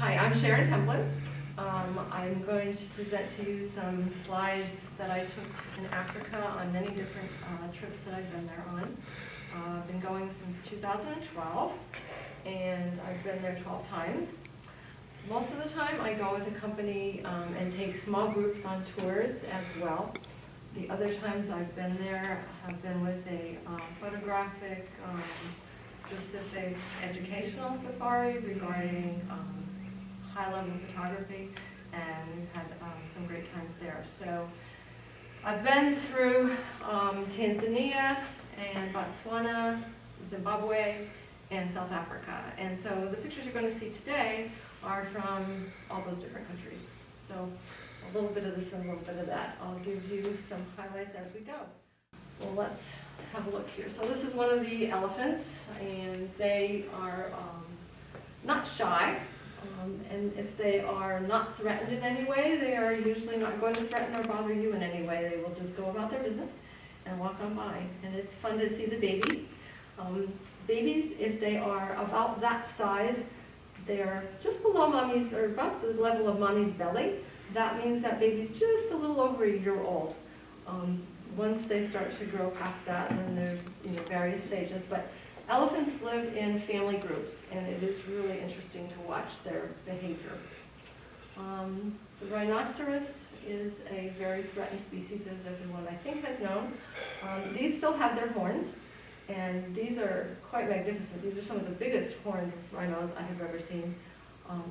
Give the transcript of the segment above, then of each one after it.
Hi, I'm Sharon Templin. I'm going to present to you some slides that I took in Africa on many different trips that I've been there on. I've been going since 2012, and I've been there 12 times. Most of the time I go with a company and take small groups on tours as well. The other times I've been there have been with a photographic, specific educational safari regarding high-level photography, and we've had some great times there. So I've been through Tanzania and Botswana, Zimbabwe, and South Africa. And so the pictures you're going to see today are from all those different countries. So a little bit of this and a little bit of that. I'll give you some highlights as we go. Well, let's have a look here. So this is one of the elephants, and they are not shy. And if they are not threatened in any way, they are usually not going to threaten or bother you in any way. They will just go about their business and walk on by. And it's fun to see the babies. Babies, if they are about that size, they're just below mommy's, or about the level of mommy's belly. That means that baby's just a little over a year old. Once they start to grow past that, then there's various stages. But elephants live in family groups, and it is really interesting to watch their behavior. The rhinoceros is a very threatened species, as everyone I think has known. These still have their horns, and these are quite magnificent. These are some of the biggest horned rhinos I have ever seen.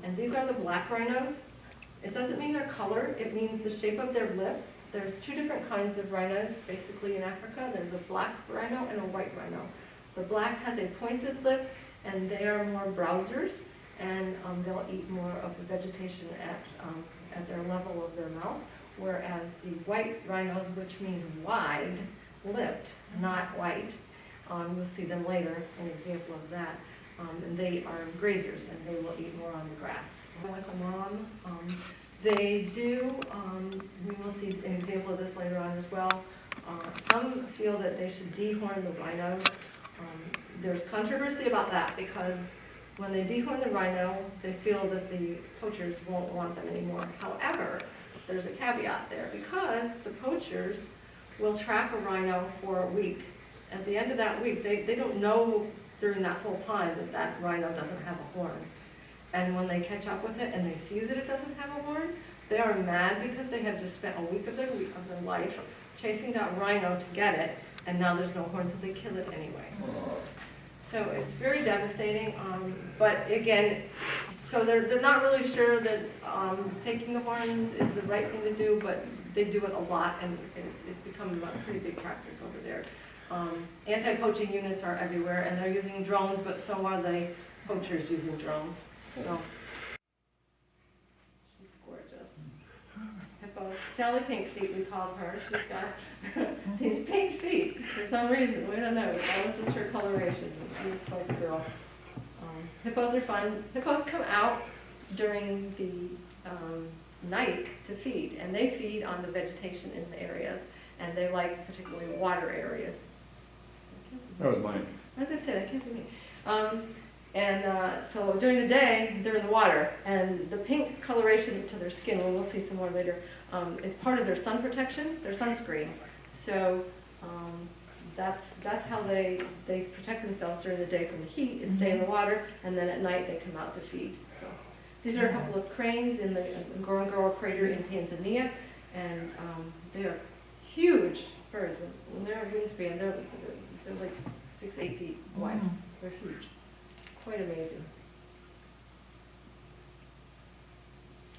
And these are the black rhinos. It doesn't mean their color, it means the shape of their lip. There's two different kinds of rhinos, basically, in Africa. There's a black rhino and a white rhino. The black has a pointed lip, and they are more browsers, and they'll eat more of the vegetation at their level of their mouth, whereas the white rhinos, which means wide-lipped, not white, you'll see them later, an example of that, and they are grazers, and they will eat more on the grass. Like a mom, they do, we will see an example of this later on as well. Some feel that they should dehorn the rhino. There's controversy about that because when they dehorn the rhino, they feel that the poachers won't want them anymore. However, there's a caveat there because the poachers will track a rhino for a week. At the end of that week, they don't know during that whole time that that rhino doesn't have a horn. And when they catch up with it and they see that it doesn't have a horn, they are mad because they have just spent a week of their life chasing that rhino to get it, and now there's no horn, so they kill it anyway. So it's very devastating, but again, so they're not really sure that taking the horns is the right thing to do, but they do it a lot, and it's become a pretty big practice over there. Anti-poaching units are everywhere, and they're using drones, but so are the poachers using drones. So she's gorgeous. Hippo, Sally Pink Feet, we called her. She's got these pink feet for some reason. We don't know. That was just her coloration. She was quite a girl. Hippos are fun. Hippos come out during the night to feed, and they feed on the vegetation in the areas, and they like particularly water areas. That was mine. As I said, that can't be me. So during the day, they're in the water, and the pink coloration to their skin, we'll see some more later, is part of their sun protection, their sunscreen. So that's how they protect themselves during the day from the heat, is stay in the water, and then at night they come out to feed. So these are a couple of cranes in the Ngorongoro crater in Tanzania, and they are huge birds. When they're wingspan, they're like 6-8 feet wide. They're huge. Quite amazing.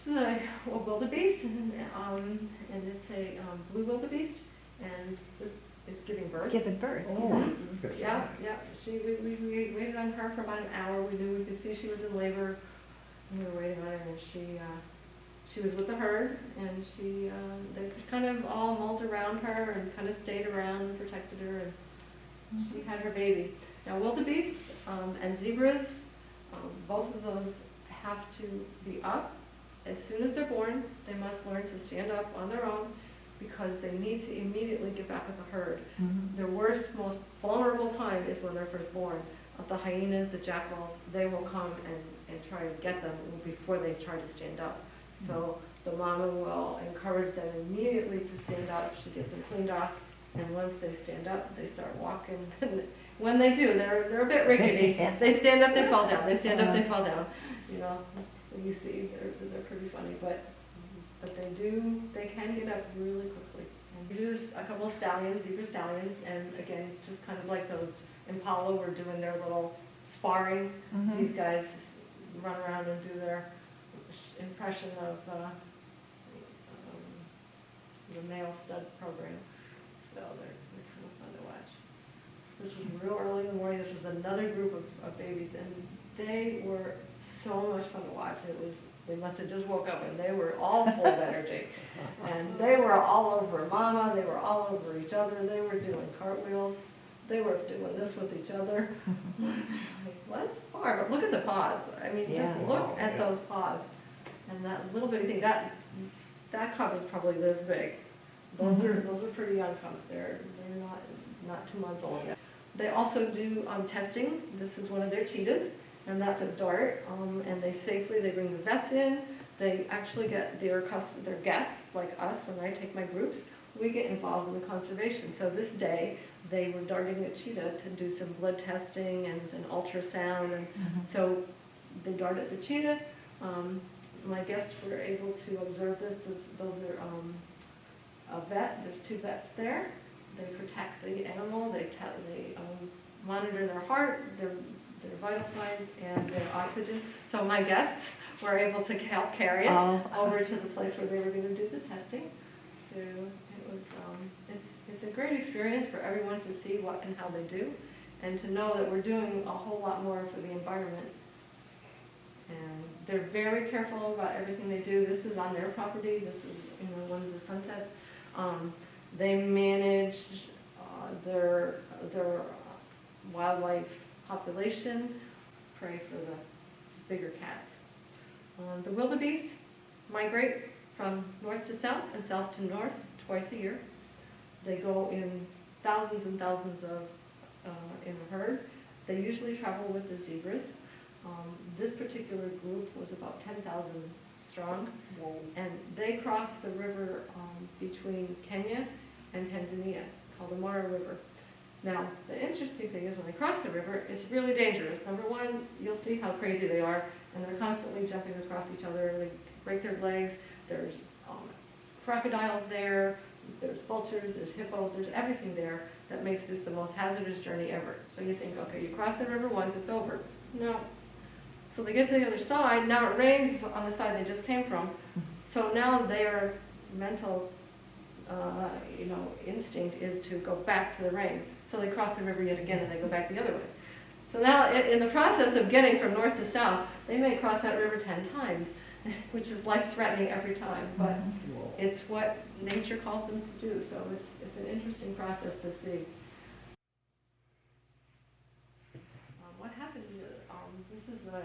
This is a wildebeest, and it's a blue wildebeest, and this is giving birth. Giving birth. Oh, Yeah. We waited on her for about an hour. We knew we could see she was in labor. We were waiting on her, and she was with the herd, and they kind of all mulled around her and kind of stayed around and protected her, and she had her baby. Now wildebeests and zebras, both of those have to be up. As soon as they're born, they must learn to stand up on their own because they need to immediately get back with the herd. Their worst, most vulnerable time is when they're first born. The hyenas, the jackals, they will come and and try to get them before they try to stand up. So the mama will encourage them immediately to stand up. She gets them cleaned off, and once they stand up, they start walking. When they do, they're a bit rickety. They stand up, they fall down. They stand up, they fall down. You know, you see, they're pretty funny, but they can get up really quickly. And these are a couple of stallions, zebra stallions, and again, just kind of like those Impala were doing their little sparring. These guys run around and do their impression of the male stud program. So they're kind of fun to watch. This was real early in the morning. This was another group of babies, and they were so much fun to watch. They must have just woke up, and they were all full of energy. And they were all over mama. They were all over each other. They were doing cartwheels. They were doing this with each other. Let's spar, but look at the paws. I mean, just look at those paws. And that little bitty thing, that cub is probably this big. Those are pretty young cubs. They're not 2 months old yet. They also do testing. This is one of their cheetahs, and that's a dart. And they bring the vets in. They actually get their guests, like us, when I take my groups, we get involved in the conservation. So this day, they were darting a cheetah to do some blood testing and an ultrasound. And so they darted the cheetah. My guests were able to observe this. Those are a vet. There's 2 vets there. They protect the animal. They monitor their heart, their vital signs, and their oxygen. So my guests were able to help carry it over to the place where they were going to do the testing. So it was it's a great experience for everyone to see what and how they do, and to know that we're doing a whole lot more for the environment. And they're very careful about everything they do. This is on their property. This is one of the sunsets. They manage their wildlife population, prey for the bigger cats. The wildebeest migrate from north to south and south to north twice a year. They go in thousands and thousands in a herd. They usually travel with the zebras. This particular group was about 10,000 strong, and they cross the river between Kenya and Tanzania. It's called the Mara River. Now, the interesting thing is when they cross the river, it's really dangerous. Number one, you'll see how crazy they are, and they're constantly jumping across each other. They break their legs. There's crocodiles there. There's vultures. There's hippos. There's everything there that makes this the most hazardous journey ever. So you think, okay, you cross the river once, it's over. No. So they get to the other side. Now it rains on the side they just came from. So now their mental, instinct is to go back to the rain. So they cross the river yet again, and they go back the other way. So now, in the process of getting from north to south, they may cross that river 10 times, which is life-threatening every time. But it's what nature calls them to do. So it's an interesting process to see. What happened? This is an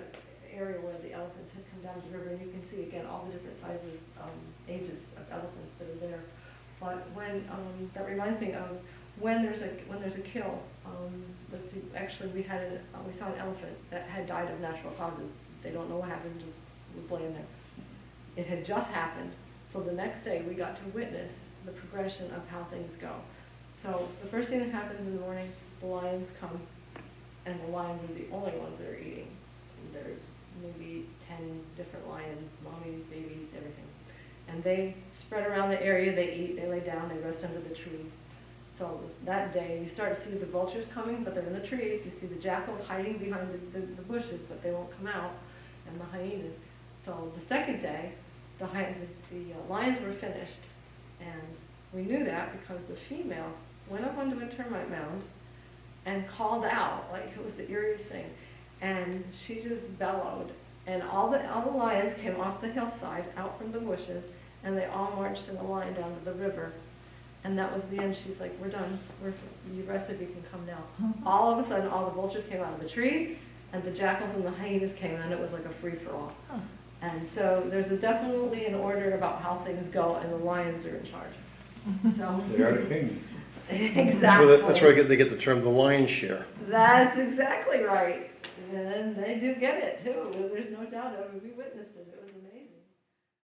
area where the elephants had come down the river, and you can see again all the different sizes, ages of elephants that are there. But when that reminds me of when there's a kill. Let's see. Actually, we saw an elephant that had died of natural causes. They don't know what happened; just was laying there. It had just happened. So the next day, we got to witness the progression of how things go. So the first thing that happens in the morning, the lions come, and the lions are the only ones that are eating. There's maybe 10 different lions, mommies, babies, everything. And they spread around the area, they eat, they lay down, they rest under the trees. So that day, you start to see the vultures coming, but they're in the trees. You see the jackals hiding behind the bushes, but they won't come out, and the hyenas. So the second day, the lions were finished, and we knew that because the female went up onto a termite mound and called out, like it was the eeriest thing. And she just bellowed, and all the lions came off the hillside, out from the bushes, and they all marched in a line down to the river. And that was the end. She's like, we're done. The rest of you can come now. All of a sudden, all the vultures came out of the trees, and the jackals and the hyenas came, and it was like a free-for-all. And so there's definitely an order about how things go, and the lions are in charge. So They are the kings. Exactly. That's where they get the term the lion's share. That's exactly right. And they do get it too, there's no doubt of it, we witnessed it, it